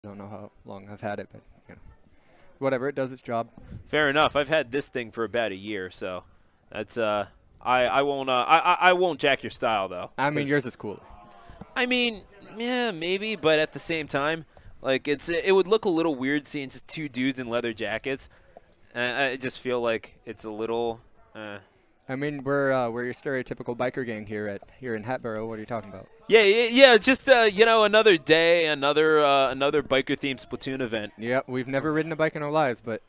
don't know how long I've had it, but whatever, it does its job. Fair enough. I've had this thing for about a year, so that's I won't I won't jack your style though. I mean, yours is cooler. I mean, yeah, maybe, but at the same time, like it would look a little weird seeing just two dudes in leather jackets. I just feel like it's a little. I mean, we're your stereotypical biker gang here in Hatboro. What are you talking about? Yeah. Just another day, another biker themed Splatoon event. Yeah, we've never ridden a bike in our lives, but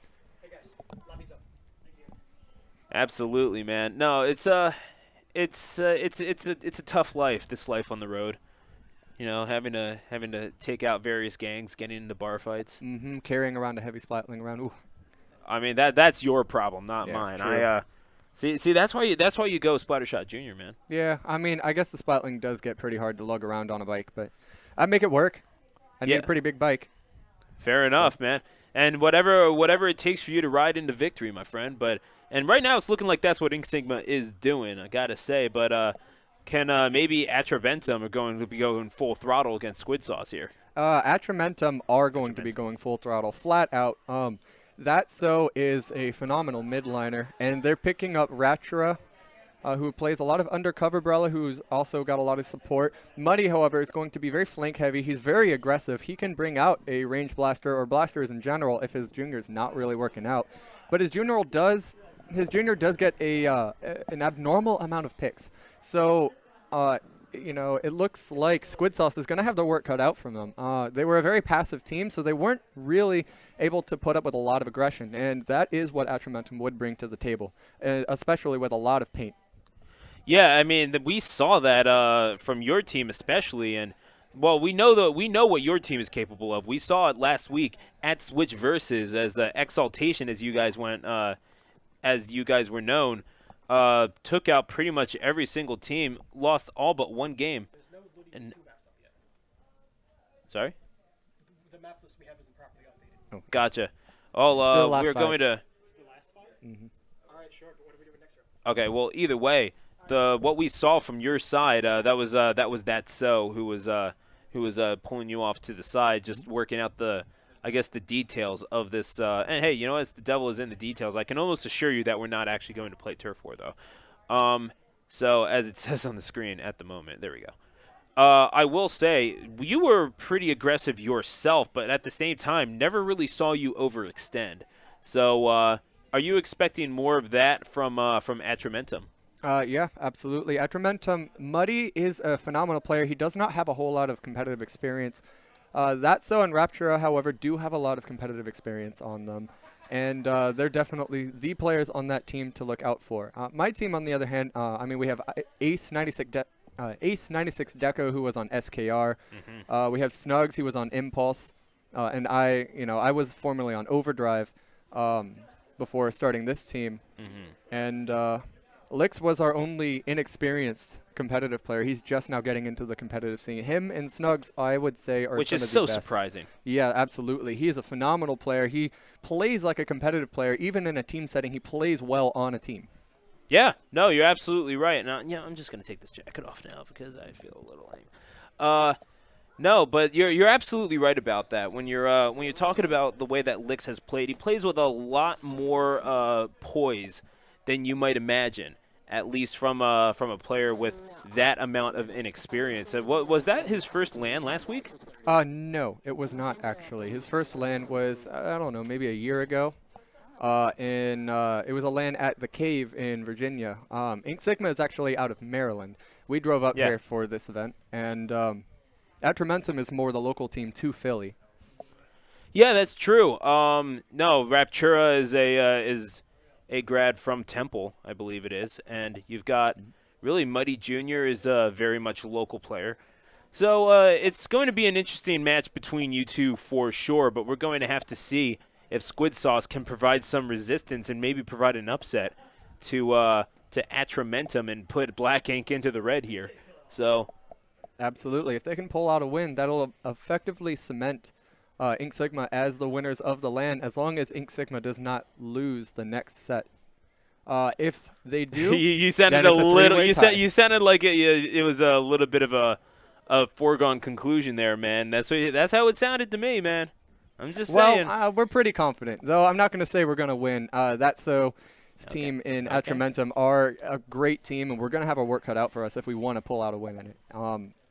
absolutely, man. No, it's a tough life. This life on the road. Having to take out various gangs, getting into bar fights. Mm-hmm. Carrying around a heavy splatling around. Ooh. I mean that's your problem, not mine. True. See that's why you go Splattershot Junior, man. Yeah, I mean, I guess the splatling does get pretty hard to lug around on a bike, but I make it work. I need a pretty big bike. Fair enough, man. And whatever it takes for you to ride into victory, my friend. And right now it's looking like that's what Ink Sigma is doing, I gotta say. But can maybe Atramentum are going to be going full throttle against Squid Sauce here? Atramentum are going to be going full throttle, flat out. That is a phenomenal midliner, and they're picking up Ratchura, who plays a lot of undercover Brella, who's also got a lot of support. Muddy, however, is going to be very flank heavy. He's very aggressive. He can bring out a range blaster or blasters in general if his junior's not really working out. But his junior does get an abnormal amount of picks. So, it looks like Squid Sauce is going to have their work cut out from them. They were a very passive team, so they weren't really able to put up with a lot of aggression, and that is what Atramentum would bring to the table, especially with a lot of paint. Yeah, I mean, we saw that from your team especially, and well, we know what your team is capable of. We saw it last week at Switch Versus as Exaltation, as you guys were known. Took out pretty much every single team, lost all but one game. There's no Ludi 2 maps up yet. Sorry? The map list we have isn't properly updated. Oh. Gotcha. We're going to... The last 5? Mm-hmm. All right, sure, but what are we doing next round? Okay, well, either way, what we saw from your side, that was who was pulling you off to the side, just working out the details of this. And hey, you know what? The devil is in the details. I can almost assure you that we're not actually going to play Turf War, though. So as it says on the screen at the moment, there we go. I will say you were pretty aggressive yourself, but at the same time, never really saw you overextend. So are you expecting more of that from Atramentum? Yeah, absolutely. Atramentum, Muddy is a phenomenal player. He does not have a whole lot of competitive experience. And Raptura, however, do have a lot of competitive experience on them. And they're definitely the players on that team to look out for. My team, on the other hand, we have Ace 96 Deco, who was on SKR. Mm-hmm. We have Snugs, who was on Impulse. And I was formerly on Overdrive before starting this team. Mm-hmm. And Lix was our only inexperienced competitive player. He's just now getting into the competitive scene. Him and Snugs, I would say, are which some is of the so best. Surprising. Yeah, absolutely. He is a phenomenal player. He plays like a competitive player. Even in a team setting, he plays well on a team. Yeah, no, you're absolutely right. Now, I'm just going to take this jacket off now because I feel a little lame. No, but you're absolutely right about that. When you're talking about the way that Lix has played, he plays with a lot more poise than you might imagine. At least from a player with that amount of inexperience. Was that his first LAN last week? No, it was not actually. His first LAN was, I don't know, maybe a year ago. It was a LAN at the Cave in Virginia. Ink Sigma is actually out of Maryland. We drove up here for this event, and Atramentum is more the local team to Philly. Yeah, that's true. No, Raptura is a grad from Temple, I believe it is, and you've got really Muddy Jr. is a very much a local player. So it's going to be an interesting match between you two for sure, but we're going to have to see if Squid Sauce can provide some resistance and maybe provide an upset to Atramentum and put Black Ink into the red here. So, absolutely. If they can pull out a win, that'll effectively cement Ink Sigma as the winners of the LAN, as long as Ink Sigma does not lose the next set. If they do, you sounded a little. You sounded like it was a little bit of a foregone conclusion there, man. That's how it sounded to me, man. I'm just saying. Well, we're pretty confident, though. I'm not going to say we're going to win. Team in Atramentum are a great team, and we're going to have our work cut out for us if we want to pull out a win in it.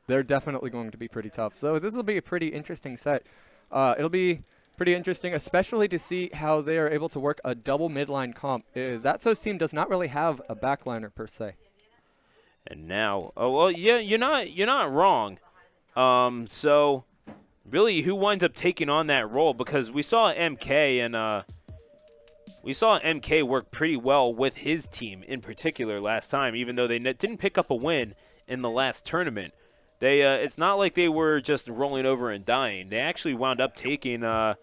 They're definitely going to be pretty tough. So this will be a pretty interesting set. It'll be pretty interesting, especially to see how they are able to work a double midline comp. That team does not really have a backliner per se. And now, you're not wrong. So really, who winds up taking on that role? Because we saw MK and we saw MK work pretty well with his team in particular last time, even though they didn't pick up a win in the last tournament. It's not like they were just rolling over and dying. They actually wound up taking your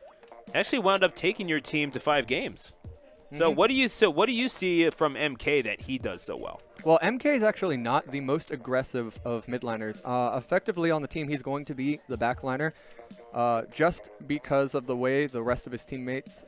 team to 5 games. So what do you see from MK that he does so well? Well, MK is actually not the most aggressive of midliners. Effectively on the team, he's going to be the backliner, just because of the way the rest of his teammates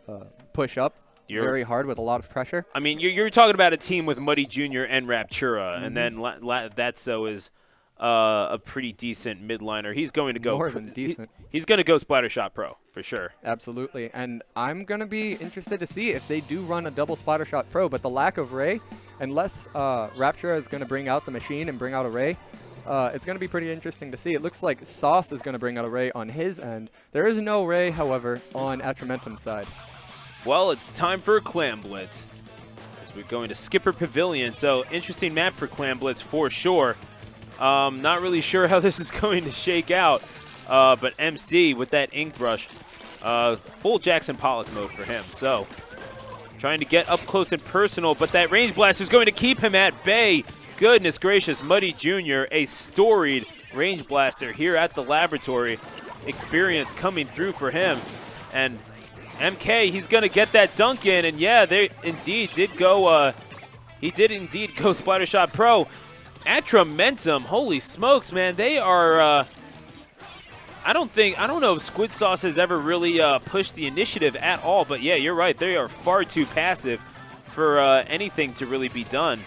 push up very hard with a lot of pressure. I mean, you're talking about a team with Muddy Jr. and Raptura, and then Thatso is a pretty decent midliner. He's going to go more than decent. He's going to go Splattershot Pro for sure. Absolutely, and I'm going to be interested to see if they do run a double Splattershot Pro. But the lack of Ray, unless Raptura is going to bring out the machine and bring out a Ray, it's going to be pretty interesting to see. It looks like Sauce is going to bring out a Ray on his end. There is no Ray, however, on Atramentum's side. Well, it's time for a Clam Blitz, as we're going to Skipper Pavilion. So interesting map for Clam Blitz for sure. Not really sure how this is going to shake out, but MC with that ink brush, full Jackson Pollock mode for him. So trying to get up close and personal, but that range blast is going to keep him at bay. Goodness gracious, Muddy Jr., a storied range blaster here at the laboratory. Experience coming through for him. And MK, he's going to get that dunk in, and yeah, they indeed did go, he did indeed go Splattershot Pro. Atramentum, holy smokes, man, they are, I don't know if Squid Sauce has ever really pushed the initiative at all, but yeah, you're right, they are far too passive for anything to really be done.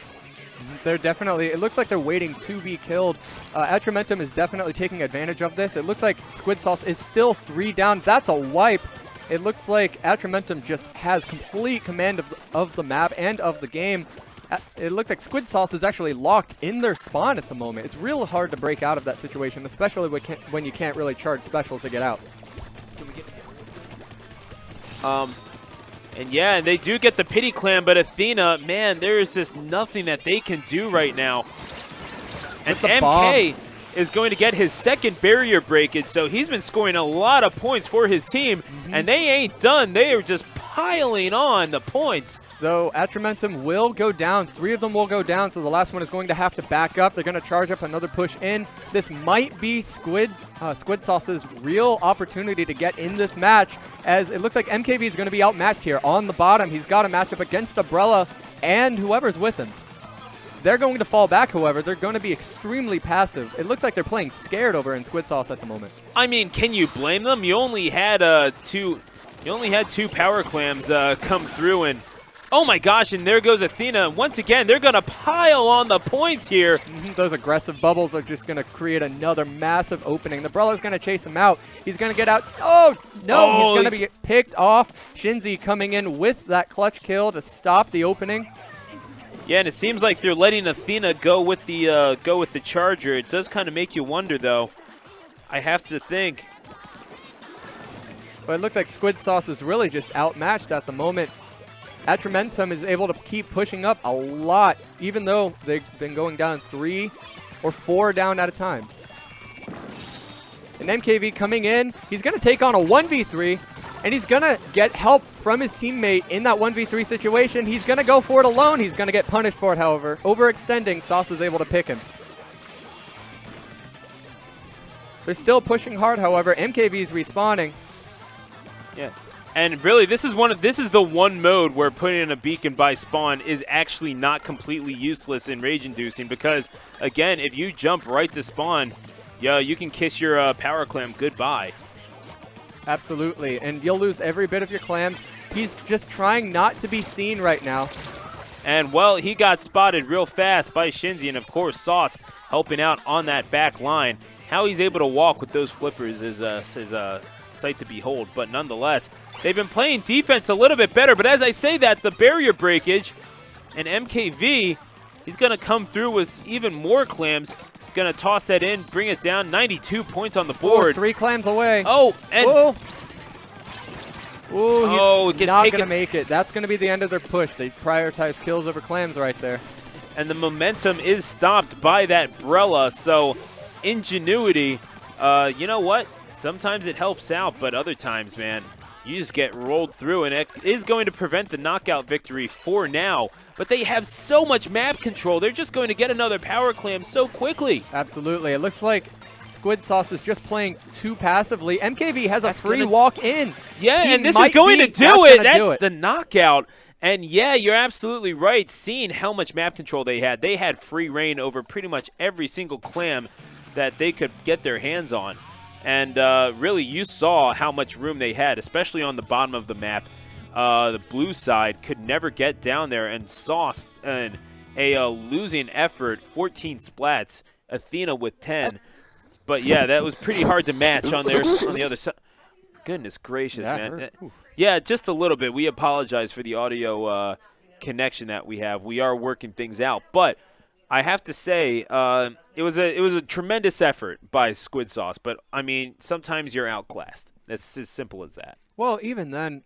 They're definitely, it looks like they're waiting to be killed. Atramentum is definitely taking advantage of this. It looks like Squid Sauce is still 3 down. That's a wipe. It looks like Atramentum just has complete command of the map and of the game. It looks like Squid Sauce is actually locked in their spawn at the moment. It's real hard to break out of that situation, especially when you can't really charge specials to get out. And yeah, they do get the pity clam, but Athena, man, there is just nothing that they can do right now. And MK is going to get his second barrier breakage, so he's been scoring a lot of points for his team, and they ain't done. They are just piling on the points. Though Atramentum will go down. 3 of them will go down, so the last one is going to have to back up. They're going to charge up another push in. This might be Squid Sauce's real opportunity to get in this match, as it looks like MKV is going to be outmatched here. On the bottom, he's got a matchup against Umbrella and whoever's with him. They're going to fall back, however. They're going to be extremely passive. It looks like they're playing scared over in Squid Sauce at the moment. I mean, can you blame them? You only had two power clams come through, and oh my gosh, and there goes Athena. Once again, they're going to pile on the points here. Those aggressive bubbles are just going to create another massive opening. The Brawler's going to chase him out. He's going to get out. Oh, no, he's going to be picked off. Shinzi coming in with that clutch kill to stop the opening. Yeah, and it seems like they're letting Athena go with the charger. It does kind of make you wonder, though. I have to think. But it looks like Squid Sauce is really just outmatched at the moment. Atramentum is able to keep pushing up a lot, even though they've been going down 3 or 4 down at a time. And MKV coming in, he's going to take on a 1v3, and he's going to get help from his teammate in that 1v3 situation. He's going to go for it alone. He's going to get punished for it, however. Overextending, Sauce is able to pick him. They're still pushing hard, however. MKV is respawning. Yeah. And really, this is the one mode where putting in a beacon by spawn is actually not completely useless in rage inducing, because again, if you jump right to spawn, yeah, you can kiss your power clam goodbye. Absolutely, and you'll lose every bit of your clams. He's just trying not to be seen right now. And well, he got spotted real fast by Shinzi, and of course Sauce helping out on that back line. how he's able to walk with those flippers is sight to behold. But nonetheless, they've been playing defense a little bit better. But as I say that, the barrier breakage and MKV, he's going to come through with even more clams. He's going to toss that in, bring it down. 92 points on the board. 3 clams away. Oh, and Whoa. Ooh, he's it gets not taken. going to make it. That's going to be the end of their push. They prioritize kills over clams right there. And the momentum is stopped by that Brella. So ingenuity, you know what? Sometimes it helps out, but other times, man, you just get rolled through, and it is going to prevent the knockout victory for now. But they have so much map control. They're just going to get another power clam so quickly. Absolutely. It looks like Squid Sauce is just playing too passively. MKV has That's a free gonna- walk in. Yeah, He and this is might going be- to do that's it. gonna That's do it. the knockout. And yeah, you're absolutely right. Seeing how much map control they had free reign over pretty much every single clam that they could get their hands on. And really, you saw how much room they had, especially on the bottom of the map. The blue side could never get down there, and Sauce in a losing effort, 14 splats, Athena with 10. But yeah, that was pretty hard to match on the other side. Goodness gracious, That man. hurt. Ooh. Yeah, just a little bit. We apologize for the audio connection that we have. We are working things out, but I have to say it was a tremendous effort by Squid Sauce. But I mean, sometimes you're outclassed. It's as simple as that. Well, even then,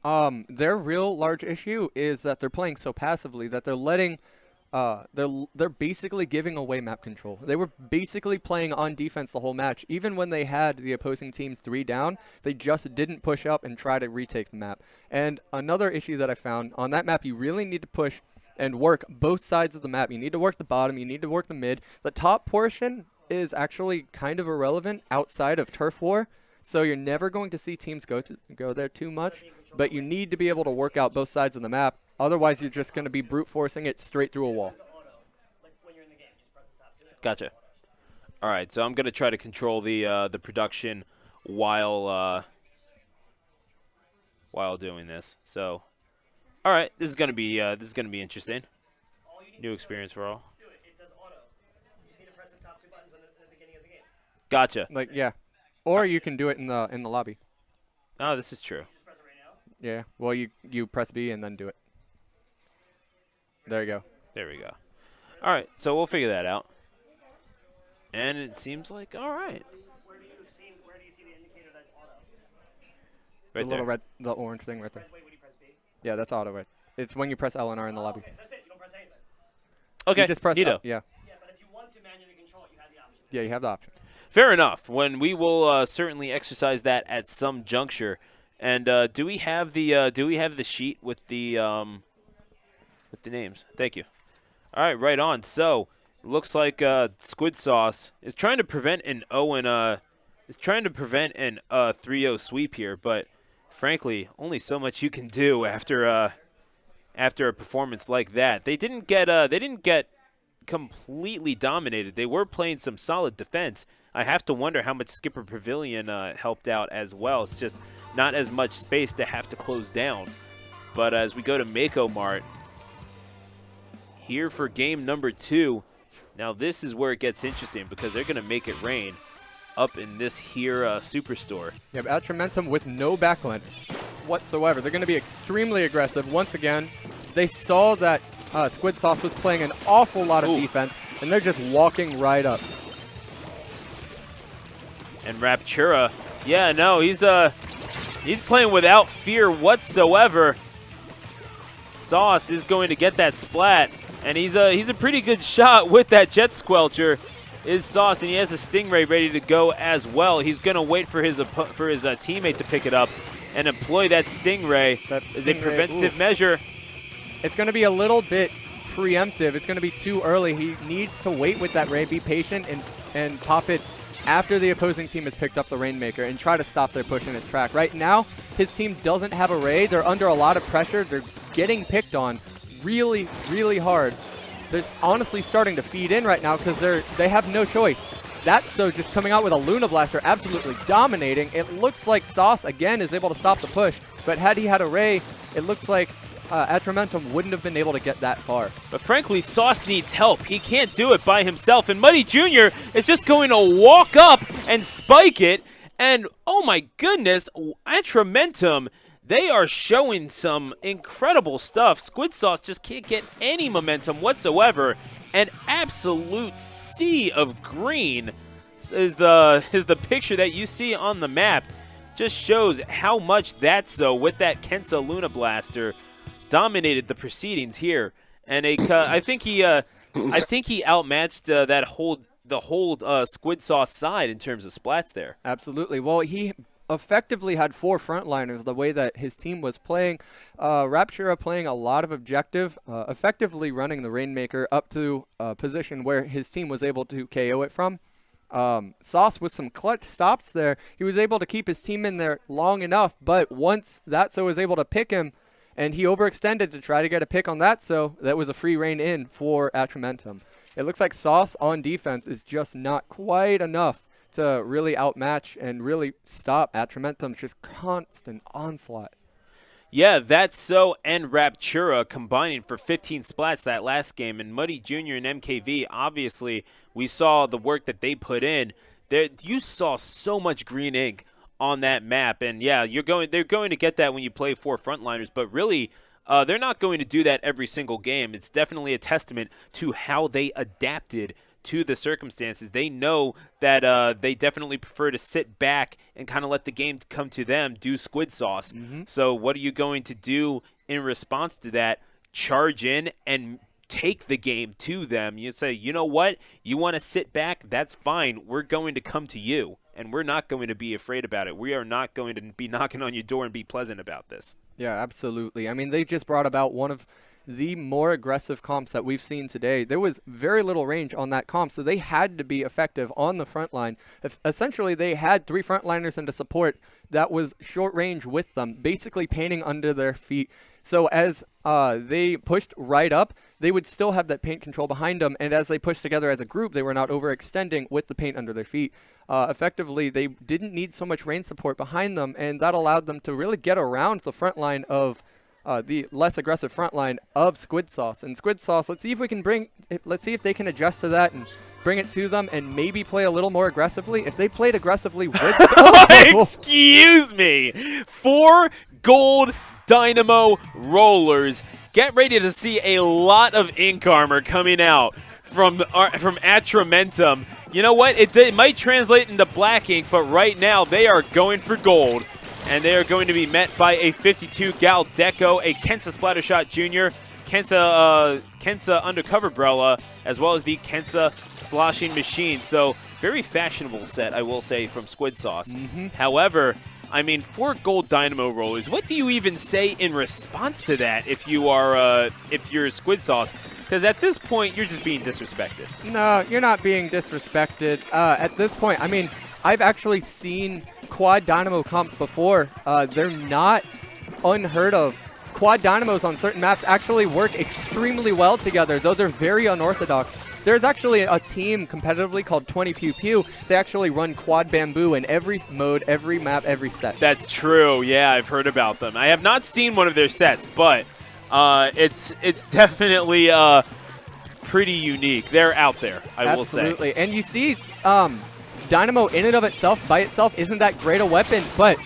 their real large issue is that they're playing so passively that they're letting, they're basically giving away map control. They were basically playing on defense the whole match. Even when they had the opposing team 3 down, they just didn't push up and try to retake the map. And another issue that I found, on that map, you really need to push and work both sides of the map. You need to work the bottom, you need to work the mid. The top portion is actually kind of irrelevant outside of turf war. So you're never going to see teams go there too much, but you need to be able to work out both sides of the map. Otherwise, you're just going to be brute forcing it straight through a wall. Gotcha. All right, so I'm gonna try to control the production while doing this. So, all right, this is gonna be interesting. New experience for all. Gotcha. Like, yeah. Or you can do it in the lobby. Oh, this is true. Yeah. Well, you press B and then do it. There you go. There we go. All right, so we'll figure that out. And it seems like all right. Where do you see the indicator that's auto? Right The there. little the orange thing right there. Wait, when you press B? Yeah, that's auto right. It's when you press L and R in the lobby. Okay, that's it. You don't press anything. Okay. You just press neato. L. Yeah. Yeah, but if you want to manually control it, you have the option. Yeah, you have the option. Fair enough. When we will certainly exercise that at some juncture. And do we have the sheet with the names? Thank you. All right, right on. So looks like Squid Sauce is trying to prevent an 3-0 sweep here, but frankly, only so much you can do after a performance like that. They didn't get completely dominated. They were playing some solid defense. I have to wonder how much Skipper Pavilion helped out as well. It's just not as much space to have to close down. But as we go to Mako Mart, here for game number 2. Now this is where it gets interesting because they're going to make it rain up in this here superstore. Yeah, but Atramentum with no backline whatsoever. They're going to be extremely aggressive. Once again, they saw that Squid Sauce was playing an awful lot of defense, and they're just walking right up. And Raptura, yeah, no, he's playing without fear whatsoever. Sauce is going to get that splat, and he's a pretty good shot with that Jet Squelcher. Is Sauce, and he has a Stingray ready to go as well. He's going to wait for his teammate to pick it up and employ that Stingray as a preventative measure. It's going to be a little bit preemptive. It's going to be too early. He needs to wait with that Ray, be patient, and pop it after the opposing team has picked up the Rainmaker and try to stop their push in his track. Right now, his team doesn't have a Ray. They're under a lot of pressure. They're getting picked on really, really hard. They're honestly starting to feed in right now because they have no choice. That's so just coming out with a Luna Blaster, absolutely dominating. It looks like Sauce, again, is able to stop the push. But had he had a Ray, it looks like Atramentum wouldn't have been able to get that far. But frankly, Sauce needs help. He can't do it by himself. And Muddy Jr. is just going to walk up and spike it. And, oh my goodness, Atramentum, they are showing some incredible stuff. Squid Sauce just can't get any momentum whatsoever. An absolute sea of green is the picture that you see on the map. Just shows how much That's So with that Kensa Luna Blaster dominated the proceedings here. And I think he outmatched the whole Squid Sauce side in terms of splats there. Absolutely. Well, he effectively had 4 frontliners the way that his team was playing. Raptura playing a lot of objective, effectively running the Rainmaker up to a position where his team was able to KO it from. Sauce with some clutch stops there. He was able to keep his team in there long enough, but once That's So was able to pick him, and he overextended to try to get a pick on That's So, that was a free reign in for Atramentum. It looks like Sauce on defense is just not quite enough to really outmatch and really stop Atramentum's just constant onslaught. Yeah, That's So and Raptura combining for 15 splats that last game. And Muddy Jr. and MKV, obviously, we saw the work that they put in. You saw so much green ink on that map. And, yeah, they're going to get that when you play 4 frontliners. But really, they're not going to do that every single game. It's definitely a testament to how they adapted to the circumstances. They know that they definitely prefer to sit back and kind of let the game come to them, do Squid Sauce. So what are you going to do in response to that? Charge in and take the game to them. You say, you know what? You want to sit back? That's fine. We're going to come to you, and we're not going to be afraid about it. We are not going to be knocking on your door and be pleasant about this. Yeah, absolutely. I mean, they just brought about one of the more aggressive comps that we've seen today. There was very little range on that comp, so they had to be effective on the front line. Essentially, they had 3 frontliners and a support that was short range with them, basically painting under their feet. So as they pushed right up, they would still have that paint control behind them, and as they pushed together as a group, they were not overextending with the paint under their feet. Effectively, they didn't need so much range support behind them, and that allowed them to really get around the front line of the less aggressive front line of Squid Sauce. And Squid Sauce, let's see if they can adjust to that and bring it to them and maybe play a little more aggressively. If they played aggressively with Excuse me. 4 gold Dynamo rollers. Get ready to see a lot of ink armor coming out from Atramentum. You know what? It might translate into black ink, but right now they are going for gold. And they are going to be met by a 52 Gal Deco, a Kensa Splattershot Jr., Kensa Undercover Brella, as well as the Kensa Sloshing Machine. So very fashionable set, I will say, from Squid Sauce. However, I mean, 4 gold Dynamo rollers. What do you even say in response to that if you're Squid Sauce? Because at this point, you're just being disrespected. No, you're not being disrespected. At this point, I mean, I've actually seen quad Dynamo comps before. They're not unheard of. Quad Dynamos on certain maps actually work extremely well together, though they're very unorthodox. There's actually a team competitively called 20 Pew Pew. They actually run quad bamboo in every mode, every map, every set. That's true. Yeah, I've heard about them. I have not seen one of their sets, but it's definitely pretty unique. They're out there, I will say. Absolutely. And you see, Dynamo in and of itself, by itself, isn't that great a weapon, but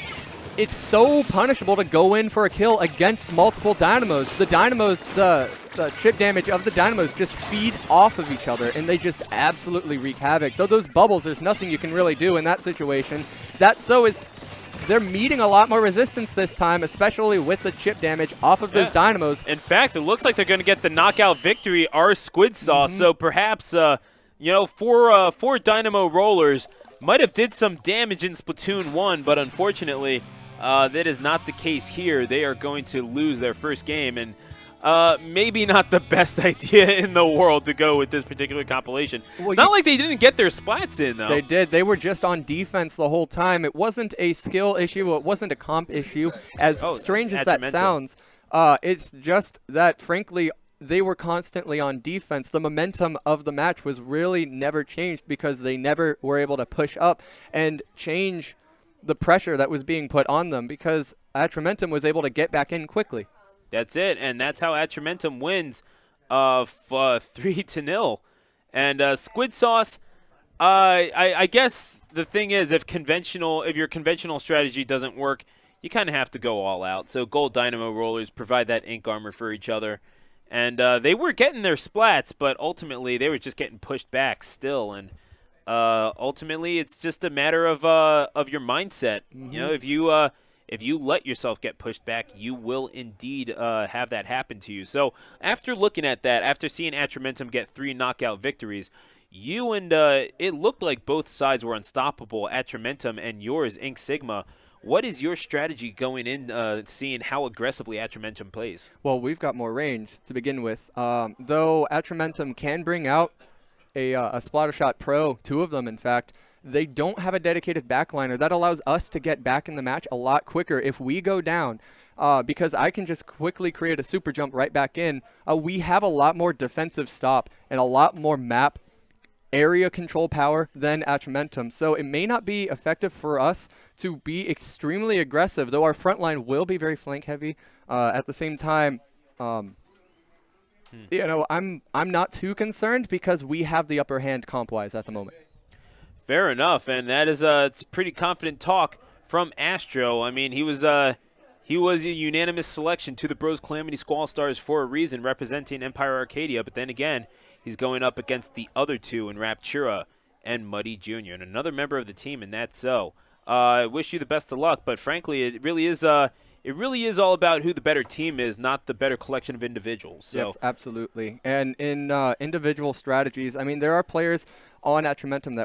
it's so punishable to go in for a kill against multiple Dynamos. The Dynamos, the chip damage of the Dynamos just feed off of each other, and they just absolutely wreak havoc. Though those bubbles, there's nothing you can really do in that situation. They're meeting a lot more resistance this time, especially with the chip damage off of those Dynamos. In fact, it looks like they're going to get the knockout victory, our Squid Sauce. So perhaps, 4 Dynamo rollers might have did some damage in Splatoon 1, but unfortunately, that is not the case here. They are going to lose their first game, and maybe not the best idea in the world to go with this particular compilation. Well, it's not like they didn't get their splats in, though. They did. They were just on defense the whole time. It wasn't a skill issue. It wasn't a comp issue. As strange as that sounds, it's just that, frankly, they were constantly on defense. The momentum of the match was really never changed because they never were able to push up and change the pressure that was being put on them because Atramentum was able to get back in quickly. That's it, and that's how Atramentum wins 3-0. And Squid Sauce, I guess the thing is, if your conventional strategy doesn't work, you kind of have to go all out. So Gold Dynamo Rollers provide that ink armor for each other. And they were getting their splats, but ultimately they were just getting pushed back still. And ultimately it's just a matter of your mindset. Mm-hmm. You know, if you let yourself get pushed back, you will indeed have that happen to you. So after looking at that, after seeing Atramentum get 3 knockout victories, you and it looked like both sides were unstoppable, Atramentum and yours, Ink Sigma. What is your strategy going in, seeing how aggressively Atramentum plays? Well, we've got more range to begin with. Though Atramentum can bring out a Splatter Shot Pro, 2 of them in fact, they don't have a dedicated backliner. That allows us to get back in the match a lot quicker if we go down. Because I can just quickly create a super jump right back in. We have a lot more defensive stop and a lot more map area control power than Atramentum. So it may not be effective for us to be extremely aggressive, though our front line will be very flank heavy. At the same time, you know, I'm not too concerned because we have the upper hand comp-wise at the moment. Fair enough, and that is it's pretty confident talk from Astro. I mean, he was a unanimous selection to the Bros Calamity Squall Stars for a reason, representing Empire Arcadia, but then again, he's going up against the other 2 in Raptura and Muddy Jr., and another member of the team, and that's so. I wish you the best of luck, but frankly, it really is all about who the better team is, not the better collection of individuals. So. Yes, absolutely. And in individual strategies, I mean, there are players on Atramentum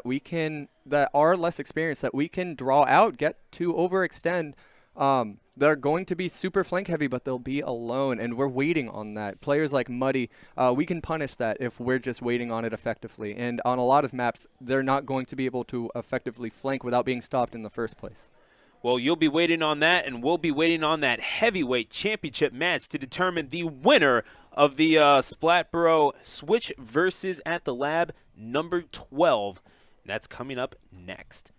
that are less experienced that we can draw out, get to overextend. They're going to be super flank heavy, but they'll be alone, and we're waiting on that. Players like Muddy, we can punish that if we're just waiting on it effectively. And on a lot of maps, they're not going to be able to effectively flank without being stopped in the first place. Well, you'll be waiting on that, and we'll be waiting on that heavyweight championship match to determine the winner of the Splatboro Switch versus at the Lab number 12. That's coming up next.